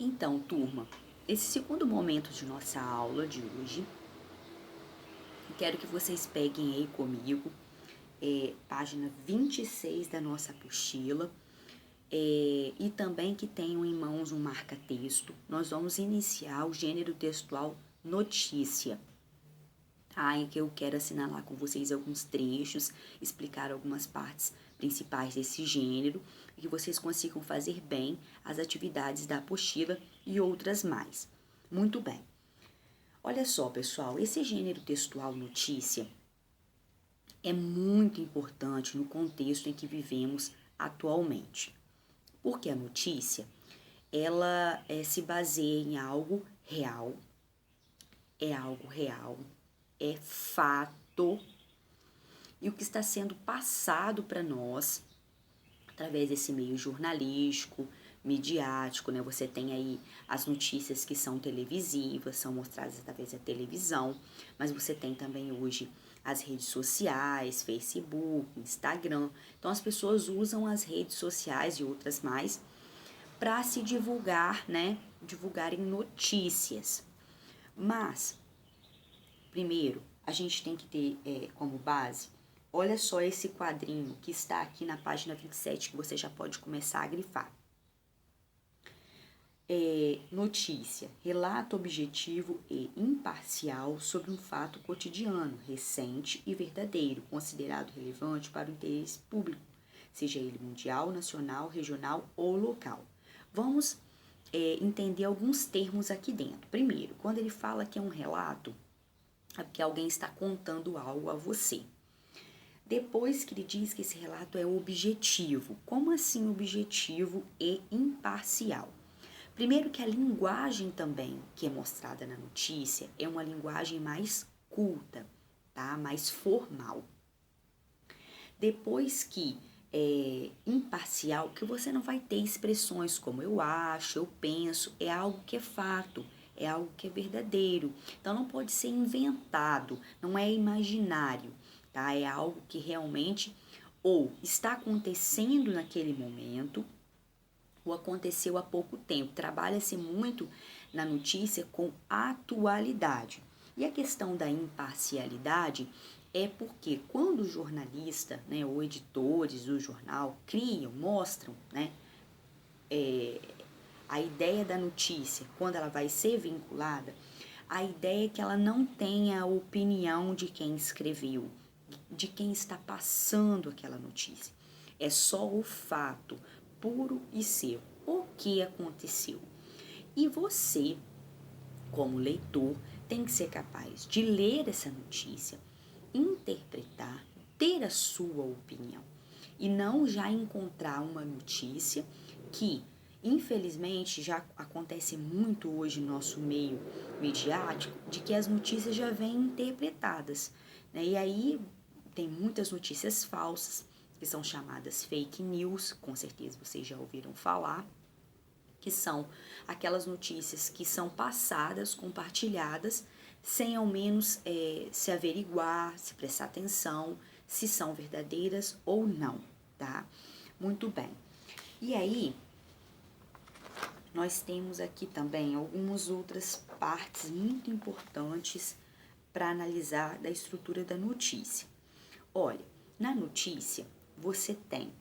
Então, turma, esse segundo momento de nossa aula de hoje, quero que vocês peguem aí comigo, página 26 da nossa apostila, e também que tenham em mãos um marca-texto. Nós vamos iniciar o gênero textual notícia, tá? Em que eu quero assinalar com vocês alguns trechos, explicar algumas partes principais desse gênero, e que vocês consigam fazer bem as atividades da apostila e outras mais. Muito bem. Olha só, pessoal, esse gênero textual notícia é muito importante no contexto em que vivemos atualmente. Porque a notícia, ela se baseia em algo real, é fato, e o que está sendo passado para nós através desse meio jornalístico, midiático, né? Você tem aí as notícias que são televisivas, são mostradas através da televisão, mas você tem também hoje as redes sociais, Facebook, Instagram. Então as pessoas usam as redes sociais e outras mais para se divulgar, né? Divulgarem notícias. Mas, primeiro, a gente tem que ter como base, olha só esse quadrinho que está aqui na página 27, que você já pode começar a grifar. Notícia, relato objetivo e imparcial sobre um fato cotidiano, recente e verdadeiro, considerado relevante para o interesse público, seja ele mundial, nacional, regional ou local. Vamos entender alguns termos aqui dentro. Primeiro, quando ele fala que é um relato, é porque alguém está contando algo a você. Depois que ele diz que esse relato é objetivo. Como assim objetivo e imparcial? Primeiro que a linguagem também que é mostrada na notícia é uma linguagem mais culta, tá? Mais formal. Depois que imparcial, que você não vai ter expressões como eu acho, eu penso, é algo que é fato, é algo que é verdadeiro. Então não pode ser inventado, não é imaginário, tá? É algo que realmente ou está acontecendo naquele momento ou aconteceu há pouco tempo. Trabalha-se muito na notícia com atualidade. E a questão da imparcialidade é porque quando o jornalista, né, ou editores do jornal criam, mostram, né, a ideia da notícia, quando ela vai ser vinculada, a ideia é que ela não tenha a opinião de quem escreveu, de quem está passando aquela notícia. É só o fato puro e seco. O que aconteceu? E você, como leitor, tem que ser capaz de ler essa notícia, interpretar, ter a sua opinião e não já encontrar uma notícia que, infelizmente, já acontece muito hoje no nosso meio midiático, de que as notícias já vêm interpretadas, né? E aí tem muitas notícias falsas, que são chamadas fake news, com certeza vocês já ouviram falar, que são aquelas notícias que são passadas, compartilhadas, sem ao menos se averiguar, se prestar atenção, se são verdadeiras ou não, tá? Muito bem. E aí, nós temos aqui também algumas outras partes muito importantes para analisar da estrutura da notícia. Olha, na notícia você tem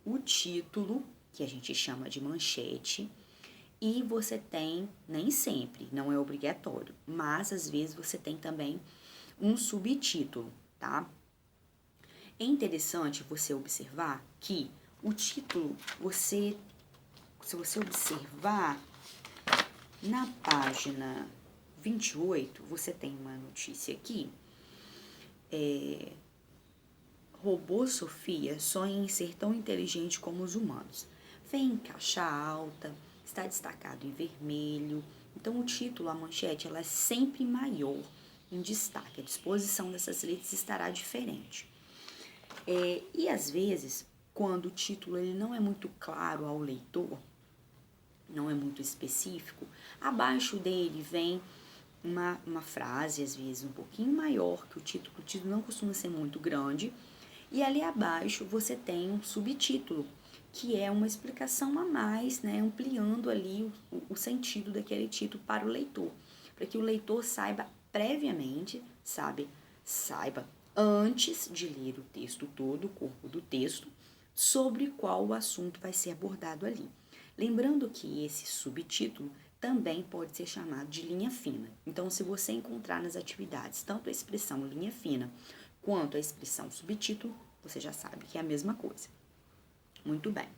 o título, que a gente chama de manchete, e você tem, nem sempre, não é obrigatório, mas às vezes você tem também um subtítulo, tá? É interessante você observar que o título, se você observar na página 28, você tem uma notícia aqui, robô Sofia sonha em ser tão inteligente como os humanos. Vem em caixa alta, está destacado em vermelho. Então o título, a manchete, ela é sempre maior em destaque. A disposição dessas letras estará diferente. E às vezes, quando o título ele não é muito claro ao leitor, não é muito específico, abaixo dele vem uma frase, às vezes um pouquinho maior que o título não costuma ser muito grande, e ali abaixo você tem um subtítulo, que é uma explicação a mais, né, ampliando ali o sentido daquele título para o leitor, para que o leitor saiba previamente, saiba antes de ler o texto todo, o corpo do texto, sobre qual o assunto vai ser abordado ali. Lembrando que esse subtítulo também pode ser chamado de linha fina. Então, se você encontrar nas atividades tanto a expressão linha fina quanto a expressão subtítulo, você já sabe que é a mesma coisa. Muito bem.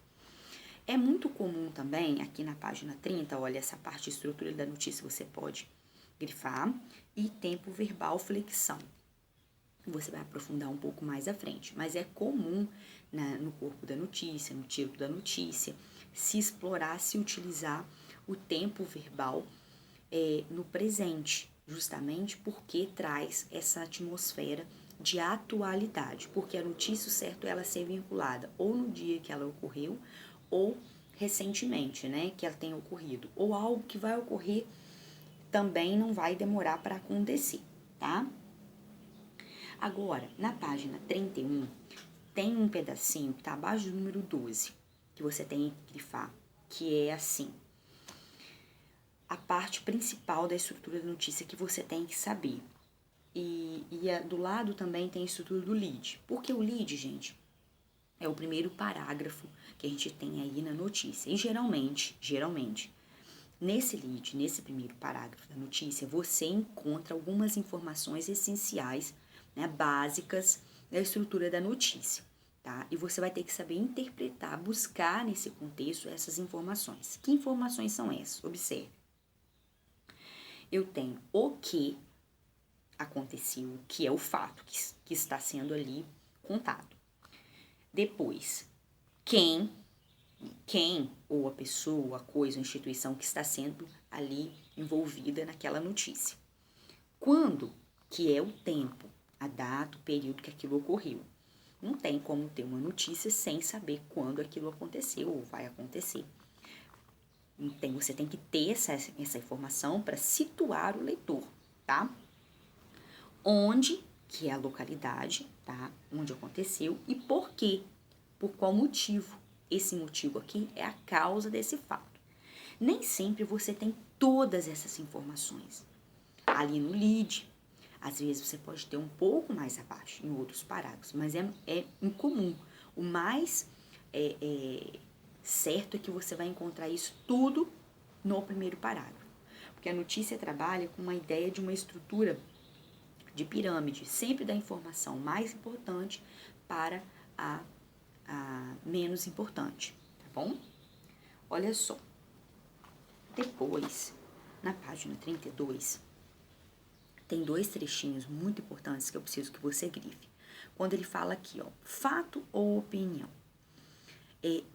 É muito comum também, aqui na página 30, olha, essa parte de estrutura da notícia você pode grifar, e tempo verbal flexão. Você vai aprofundar um pouco mais à frente, mas é comum no corpo da notícia, no título da notícia, se explorar, se utilizar o tempo verbal no presente, justamente porque traz essa atmosfera de atualidade, porque a notícia, certo, ela ser vinculada ou no dia que ela ocorreu, ou recentemente, né, que ela tenha ocorrido, ou algo que vai ocorrer também não vai demorar para acontecer, tá? Agora, na página 31, tem um pedacinho que está abaixo do número 12, que você tem que grifar, que é assim: a parte principal da estrutura da notícia que você tem que saber. E do lado também tem a estrutura do lead. Porque o lead, gente, é o primeiro parágrafo que a gente tem aí na notícia. E geralmente, nesse lead, nesse primeiro parágrafo da notícia, você encontra algumas informações essenciais, né, básicas da estrutura da notícia, tá? E você vai ter que saber interpretar, buscar nesse contexto essas informações. Que informações são essas? Observe. Eu tenho o que aconteceu, que é o fato que está sendo ali contado. Depois, quem ou a pessoa, a coisa, a instituição que está sendo ali envolvida naquela notícia. Quando, que é o tempo, a data, o período que aquilo ocorreu. Não tem como ter uma notícia sem saber quando aquilo aconteceu ou vai acontecer. Então, você tem que ter essa informação para situar o leitor, tá? Onde, que é a localidade, tá? Onde aconteceu e por quê, por qual motivo. Esse motivo aqui é a causa desse fato. Nem sempre você tem todas essas informações ali no lead. Às vezes você pode ter um pouco mais abaixo, em outros parágrafos, mas é incomum. O mais certo é que você vai encontrar isso tudo no primeiro parágrafo. Porque a notícia trabalha com uma ideia de uma estrutura de pirâmide, sempre da informação mais importante para a menos importante, tá bom? Olha só. Depois, na página 32, tem dois trechinhos muito importantes que eu preciso que você grife. Quando ele fala aqui, ó, fato ou opinião.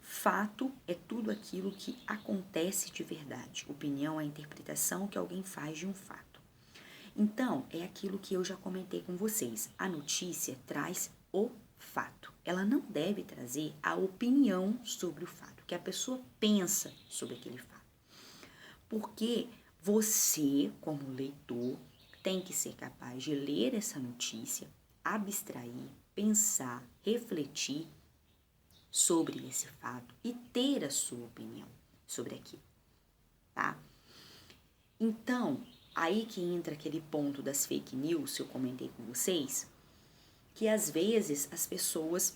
Fato é tudo aquilo que acontece de verdade. Opinião é a interpretação que alguém faz de um fato. Então, é aquilo que eu já comentei com vocês. A notícia traz o fato. Ela não deve trazer a opinião sobre o fato, que a pessoa pensa sobre aquele fato. Porque você, como leitor, tem que ser capaz de ler essa notícia, abstrair, pensar, refletir sobre esse fato e ter a sua opinião sobre aquilo, tá? Então, aí que entra aquele ponto das fake news que eu comentei com vocês, que às vezes as pessoas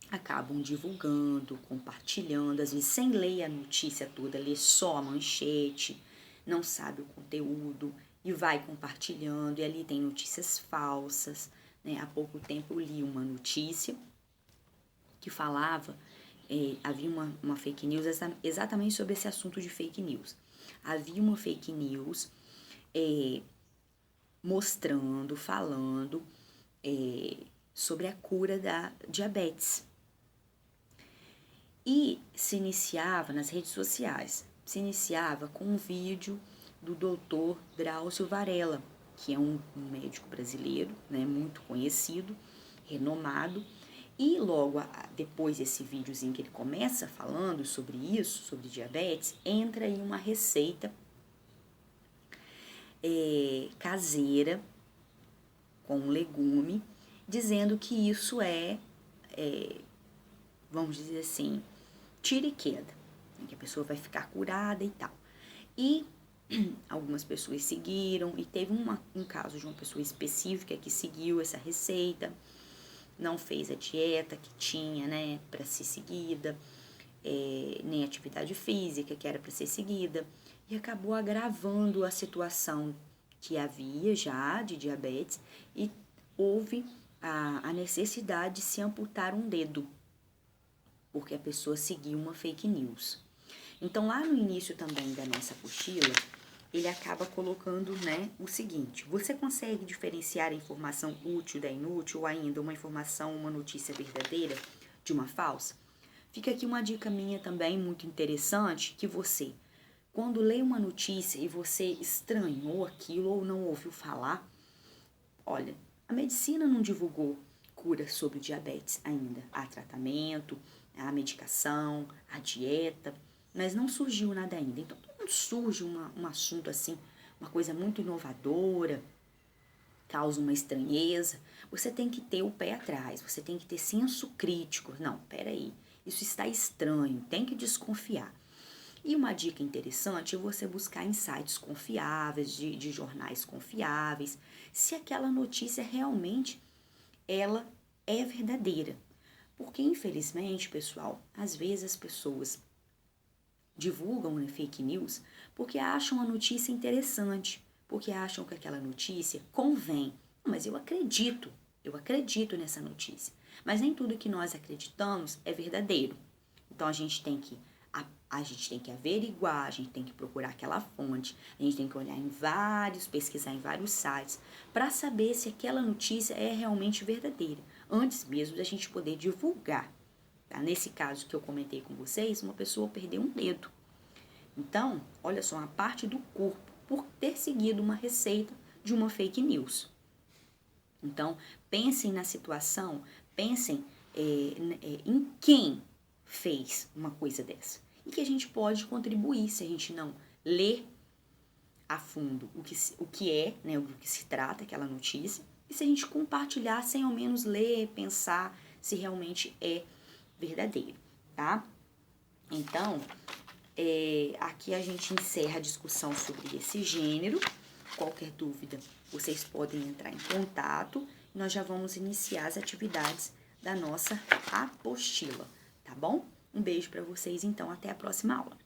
acabam divulgando, compartilhando, às vezes sem ler a notícia toda, lê só a manchete, não sabe o conteúdo e vai compartilhando, e ali tem notícias falsas, né? Há pouco tempo eu li uma notícia que falava, havia uma fake news exatamente sobre esse assunto de fake news. Havia uma fake news mostrando, falando sobre a cura da diabetes. E se iniciava nas redes sociais, se iniciava com um vídeo do Dr. Drauzio Varella, que é um médico brasileiro, né, muito conhecido, renomado, e logo depois desse videozinho que ele começa falando sobre isso, sobre diabetes, entra aí uma receita caseira com um legume, dizendo que isso vamos dizer assim, tira e queda, né, que a pessoa vai ficar curada e tal. E algumas pessoas seguiram, e teve um caso de uma pessoa específica que seguiu essa receita, não fez a dieta que tinha, né, para ser seguida, nem atividade física que era para ser seguida, e acabou agravando a situação que havia já de diabetes, e houve a necessidade de se amputar um dedo, porque a pessoa seguiu uma fake news. Então, lá no início também da nossa apostila, ele acaba colocando, né, o seguinte: você consegue diferenciar a informação útil da inútil, ou ainda uma informação, uma notícia verdadeira de uma falsa? Fica aqui uma dica minha também muito interessante, que você, quando lê uma notícia e você estranhou aquilo ou não ouviu falar, olha, a medicina não divulgou cura sobre diabetes ainda. Há tratamento, há medicação, há dieta, mas não surgiu nada ainda. Então, quando surge um assunto assim, uma coisa muito inovadora, causa uma estranheza, você tem que ter o pé atrás, você tem que ter senso crítico. Não, peraí, isso está estranho, tem que desconfiar. E uma dica interessante é você buscar em sites confiáveis, de jornais confiáveis, se aquela notícia realmente ela é verdadeira. Porque, infelizmente, pessoal, às vezes as pessoas divulgam, né, fake news porque acham a notícia interessante, porque acham que aquela notícia convém. Mas eu acredito nessa notícia. Mas nem tudo que nós acreditamos é verdadeiro. Então a gente tem que averiguar, a gente tem que procurar aquela fonte, a gente tem que olhar pesquisar em vários sites, para saber se aquela notícia é realmente verdadeira, antes mesmo da gente poder divulgar. Tá? Nesse caso que eu comentei com vocês, uma pessoa perdeu um dedo. Então, olha só, uma parte do corpo, por ter seguido uma receita de uma fake news. Então, pensem na situação, pensem em quem fez uma coisa dessa. E que a gente pode contribuir, se a gente não ler a fundo o que é, né, o que se trata aquela notícia, e se a gente compartilhar sem ao menos ler, pensar se realmente é verdadeiro, tá? Então, aqui a gente encerra a discussão sobre esse gênero. Qualquer dúvida, vocês podem entrar em contato. Nós já vamos iniciar as atividades da nossa apostila, tá bom? Um beijo para vocês, então, até a próxima aula.